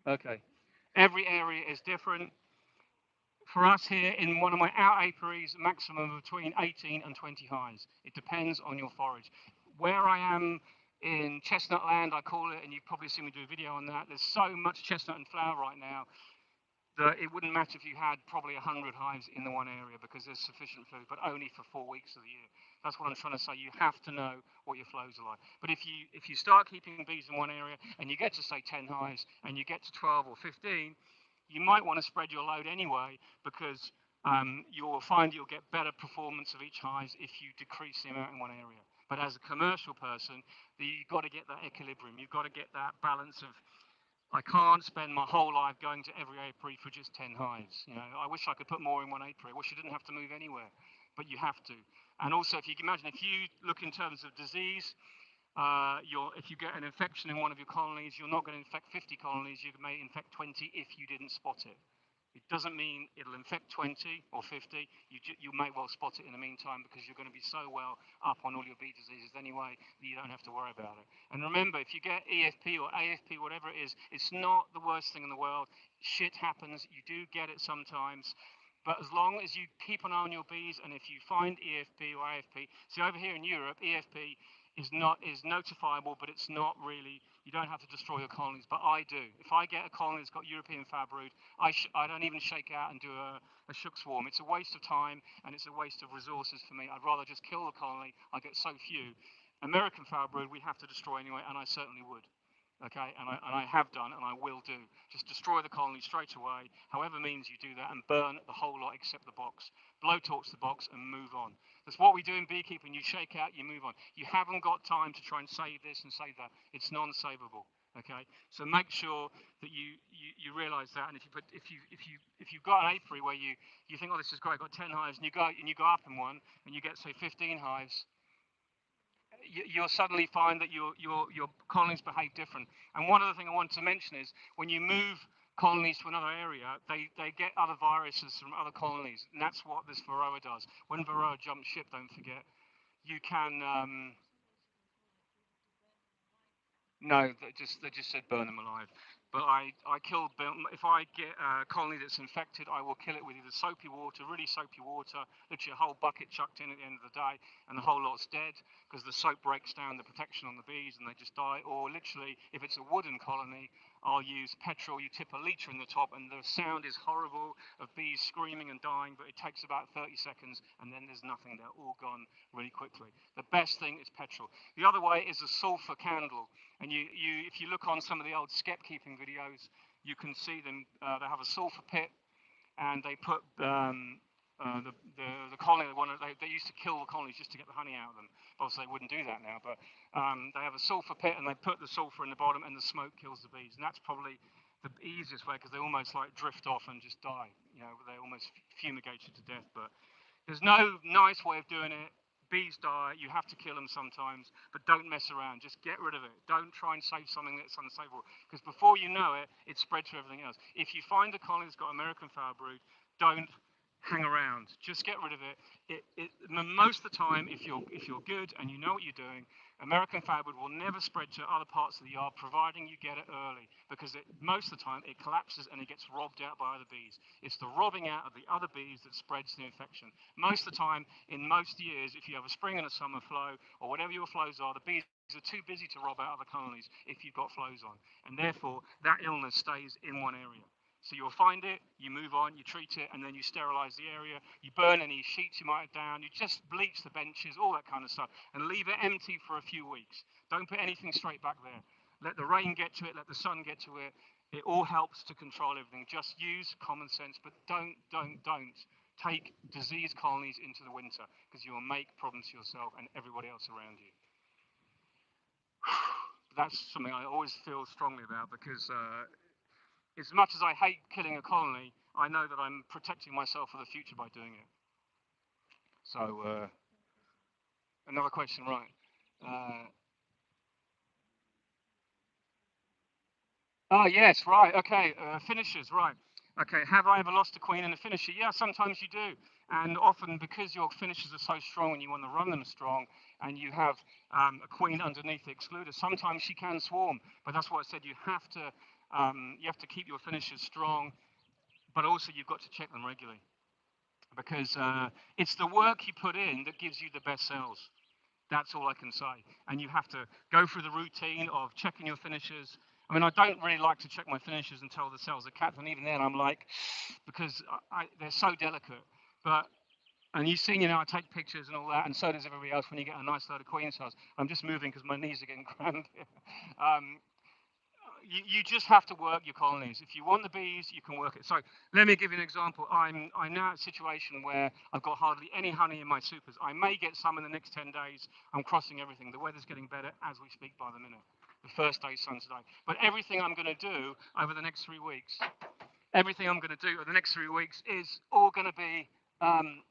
Speaker 1: Okay. Every area is different. For us here in one of my out apiaries, maximum between 18 and 20 hives. It depends on your forage. Where I am in chestnut land, I call it, and you've probably seen me do a video on that. There's so much chestnut and flower right now that it wouldn't matter if you had probably 100 hives in the one area because there's sufficient food, but only for 4 weeks of the year. That's what I'm trying to say. You have to know what your flows are like. But if you start keeping bees in one area and you get to say 10 hives and you get to 12 or 15, you might want to spread your load anyway because you'll find you'll get better performance of each hive if you decrease the amount in one area. But as a commercial person, you've got to get that equilibrium. You've got to get that balance I can't spend my whole life going to every apiary for just 10 hives. You know, I wish I could put more in one apiary. I wish I didn't have to move anywhere, but you have to. And also, if you can imagine, if you look in terms of disease, if you get an infection in one of your colonies, you're not going to infect 50 colonies. You may infect 20 if you didn't spot it. It doesn't mean it'll infect 20 or 50. You may well spot it in the meantime because you're going to be so well up on all your bee diseases anyway that you don't have to worry about it. And remember, if you get EFP or AFP, whatever it is, it's not the worst thing in the world. Shit happens. You do get it sometimes. But as long as you keep an eye on your bees, and if you find EFP or AFP, see over here in Europe, EFP is notifiable, but it's not really. You don't have to destroy your colonies, but I do. If I get a colony that's got European fab brood, I don't even shake out and do a shook swarm. It's a waste of time and it's a waste of resources for me. I'd rather just kill the colony. I get so few. American fab brood we have to destroy anyway, and I certainly would. Okay, and I have done, and I will do. Just destroy the colony straight away, however means you do that, and burn the whole lot except the box. Blowtorch the box and move on. That's what we do in beekeeping. You shake out, you move on. You haven't got time to try and save this and save that. It's non-savable. Okay, so make sure that you realise that. And if you've got an apiary where you think, oh, this is great, I've got 10 hives, and you go up in one and you get say 15 hives, you'll suddenly find that your colonies behave different. And one other thing I wanted to mention is when you move colonies to another area, they get other viruses from other colonies, and that's what this varroa does. When varroa jumps ship, don't forget, you can no, they just said burn them alive. But I killed. If I get a colony that's infected, I will kill it with either soapy water, really soapy water, literally a whole bucket chucked in at the end of the day, and the whole lot's dead because the soap breaks down the protection on the bees and they just die. Or literally, if it's a wooden colony, I'll use petrol. You tip a litre in the top, and the sound is horrible of bees screaming and dying, but it takes about 30 seconds, and then there's nothing. They're all gone really quickly. The best thing is petrol. The other way is a sulfur candle. And if you look on some of the old skep keeping videos, you can see them. They have a sulfur pit, and they put the colony. They used to kill the colonies just to get the honey out of them. Obviously, they wouldn't do that now. But they have a sulfur pit, and they put the sulfur in the bottom, and the smoke kills the bees. And that's probably the easiest way because they almost like drift off and just die. You know, they're almost fumigated to death. But there's no nice way of doing it. Bees die, you have to kill them sometimes, but don't mess around. Just get rid of it. Don't try and save something that's unsavable, because before you know it, it spreads to everything else. If you find a colony that's got American foul brood, don't hang around. Just get rid of it. Most of the time, if you're good and you know what you're doing, American foul brood will never spread to other parts of the yard, providing you get it early, because most of the time it collapses and it gets robbed out by other bees. It's the robbing out of the other bees that spreads the infection. Most of the time, in most years, if you have a spring and a summer flow, or whatever your flows are, the bees are too busy to rob out other colonies if you've got flows on. And therefore, that illness stays in one area. So you'll find it, you move on, you treat it, and then you sterilize the area. You burn any sheets you might have down. You just bleach the benches, all that kind of stuff, and leave it empty for a few weeks. Don't put anything straight back there. Let the rain get to it, let the sun get to it. It all helps to control everything. Just use common sense, but don't take disease colonies into the winter, because you will make problems for yourself and everybody else around you. That's something I always feel strongly about, because as much as I hate killing a colony, I know that I'm protecting myself for the future by doing it. So, another question, right? Yes, right. Okay, finishers, right. Okay, have I ever lost a queen in a finisher? Yeah, sometimes you do. And often because your finishers are so strong and you want to run them strong, and you have a queen underneath the excluder, sometimes she can swarm. But that's what I said. You have to keep your finishers strong, but also you've got to check them regularly, because it's the work you put in that gives you the best cells. That's all I can say. And you have to go through the routine of checking your finishers. I mean, I don't really like to check my finishers until the cells are capped, and even then, I'm like, because they're so delicate. But and you've seen, I take pictures and all that, and so does everybody else when you get a nice load of queen cells. I'm just moving because my knees are getting cramped. um, you just have to work your colonies. If you want the bees, you can work it. So let me give you an example. I'm now at a situation where I've got hardly any honey in my supers. I may get some in the next 10 days. I'm crossing everything. The weather's getting better as we speak by the minute. the first day sun today. But everything I'm going to do over the next 3 weeks, everything I'm going to do over the next 3 weeks is all going to be um,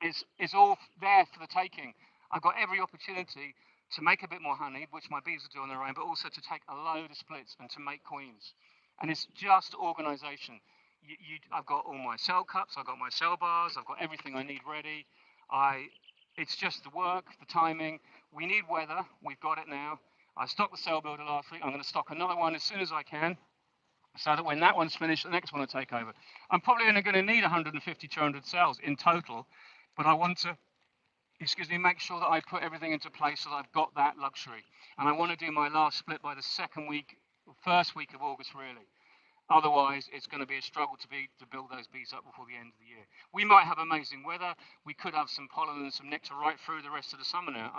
Speaker 1: is all there for the taking. I've got every opportunity to make a bit more honey, which my bees will do on their own, but also to take a load of splits and to make queens. And it's just organisation. I've got all my cell cups, I've got my cell bars, I've got everything I need ready. It's just the work, the timing. We need weather. We've got it now. I stocked the cell builder last week. I'm going to stock another one as soon as I can, so that when that one's finished, the next one will take over. I'm probably only going to need 150, 200 cells in total, but I want to, make sure that I put everything into place so that I've got that luxury. And I want to do my last split by the first week of August, really. Otherwise, it's going to be a struggle to build those bees up before the end of the year. We might have amazing weather. We could have some pollen and some nectar right through the rest of the summer now.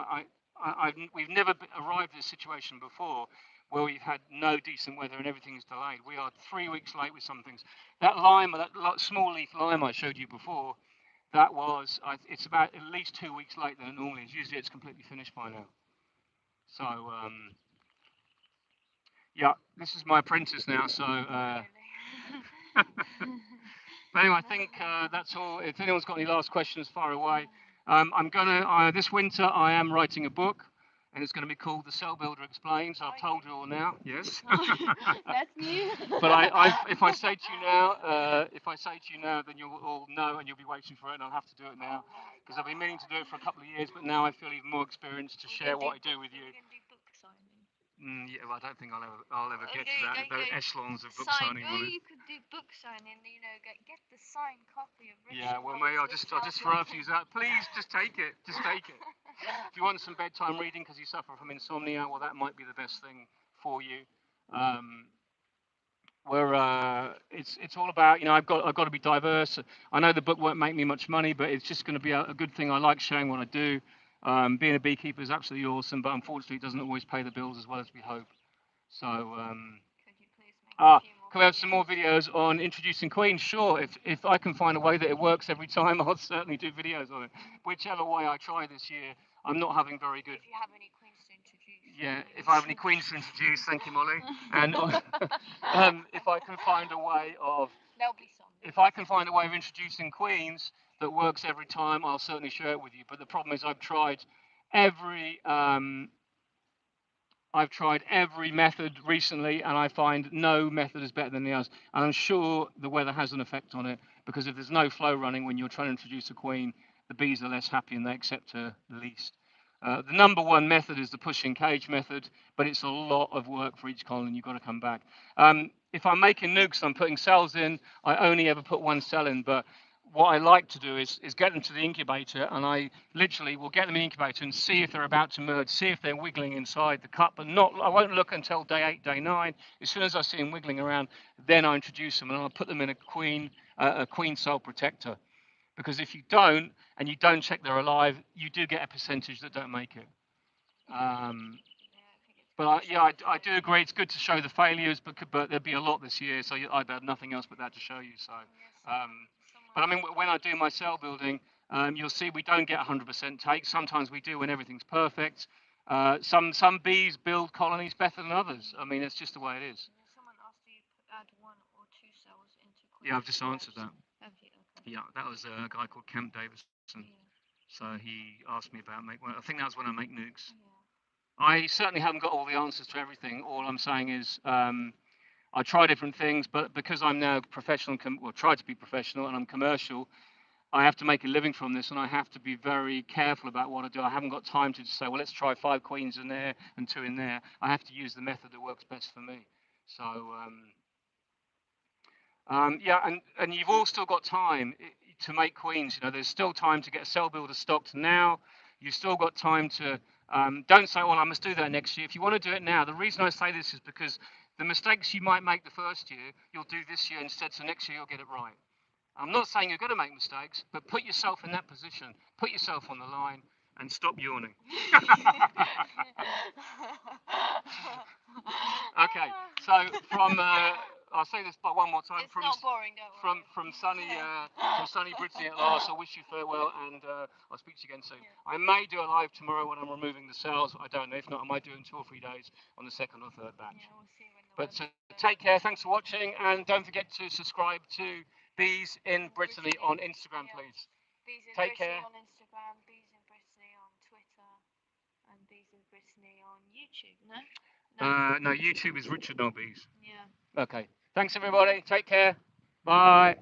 Speaker 1: We've never arrived at a situation before where we've had no decent weather and everything's delayed. We are 3 weeks late with some things. That lime, that small leaf lime I showed you before, it's about at least 2 weeks later than it normally is. Usually it's completely finished by now. So, yeah, this is my apprentice now, so... But anyway, I think that's all. If anyone's got any last questions, fire away. This winter I am writing a book, and it's going to be called The Cell Builder Explains. I've told you all now. Yes.
Speaker 2: That's new.
Speaker 1: But if I say to you now, then you'll all know, and you'll be waiting for it, and I'll have to do it now because I've been meaning to do it for a couple of years, but now I feel even more experienced to share what I do with you. Yeah, well, I don't think I'll ever get to that. Those echelons of book signing.
Speaker 2: You could do book signing. Get the signed copy of.
Speaker 1: Yeah, well, maybe I'll just throw a few out. Please, just take it. Just take it. If you want some bedtime reading because you suffer from insomnia, well, that might be the best thing for you. It's all about, I've got to be diverse. I know the book won't make me much money, but it's just going to be a good thing. I like sharing what I do. Being a beekeeper is absolutely awesome, but unfortunately it doesn't always pay the bills as well as we hope. So,
Speaker 2: could you please make a few more
Speaker 1: can we have some more videos on introducing queens? Sure, if I can find a way that it works every time, I'll certainly do videos on it. Whichever way I try this year, I'm not having very good...
Speaker 2: If you have any queens to introduce.
Speaker 1: Yeah, if I have any queens to introduce, thank you, Molly. And if I can find a way of...
Speaker 2: There'll be some.
Speaker 1: If I can find a way of introducing queens that works every time, I'll certainly share it with you. But the problem is I've tried every method recently, and I find no method is better than the others. And I'm sure the weather has an effect on it, because if there's no flow running when you're trying to introduce a queen, the bees are less happy and they accept her the least. The number one method is the pushing cage method, but it's a lot of work for each colony. You've got to come back. If I'm making nukes, I'm putting cells in. I only ever put one cell in, but what I like to do is get them to the incubator, and I literally will get them in the incubator and see if they're about to merge, see if they're wiggling inside the cup, but I won't look until day 8, day 9. As soon as I see them wiggling around, then I introduce them, and I'll put them in a queen cell protector. Because if you don't, and you don't check they're alive, you do get a percentage that don't make it. But I do agree. It's good to show the failures, but there'll be a lot this year, so I've had nothing else but that to show you. So, but I mean, when I do my cell building, you'll see we don't get 100% take. Sometimes we do when everything's perfect. Some bees build colonies better than others. I mean, it's just the way it is.
Speaker 2: Someone asked you add 1 or 2 cells into queen.
Speaker 1: Yeah, I've just answered that.
Speaker 2: Have you? Okay.
Speaker 1: Yeah, that was a guy called Kemp Davison. Yeah. So he asked me about I think that was when I make nukes. Yeah. I certainly haven't got all the answers to everything. All I'm saying is I try different things, but because I'm now professional, try to be professional, and I'm commercial, I have to make a living from this, and I have to be very careful about what I do. I haven't got time to just say, well, let's try 5 queens in there and 2 in there. I have to use the method that works best for me. So, yeah, and you've all still got time to make queens. There's still time to get a cell builder stocked now. You've still got time to, don't say, well, I must do that next year. If you want to do it now, the reason I say this is because the mistakes you might make the first year, you'll do this year instead, so next year you'll get it right. I'm not saying you're going to make mistakes, but put yourself in that position. Put yourself on the line and stop yawning. Okay, so I'll say this but one more time.
Speaker 2: It's not boring, don't worry.
Speaker 1: From sunny Brittany at last. I wish you farewell, and I'll speak to you again soon. Yeah. I may do a live tomorrow when I'm removing the cells. I don't know. If not, I might do it in 2 or 3 days on the second or third batch.
Speaker 2: Yeah, we'll see when the
Speaker 1: but take care. Thanks for watching, and don't forget to subscribe to Bees in Brittany on Instagram, please.
Speaker 2: Bees in
Speaker 1: Take
Speaker 2: Brittany
Speaker 1: care.
Speaker 2: on Instagram, Bees in Brittany on Twitter, and Bees in Brittany on YouTube.
Speaker 1: No, YouTube is Richard Noel Bees.
Speaker 2: Yeah.
Speaker 1: Okay. Thanks, everybody. Take care. Bye.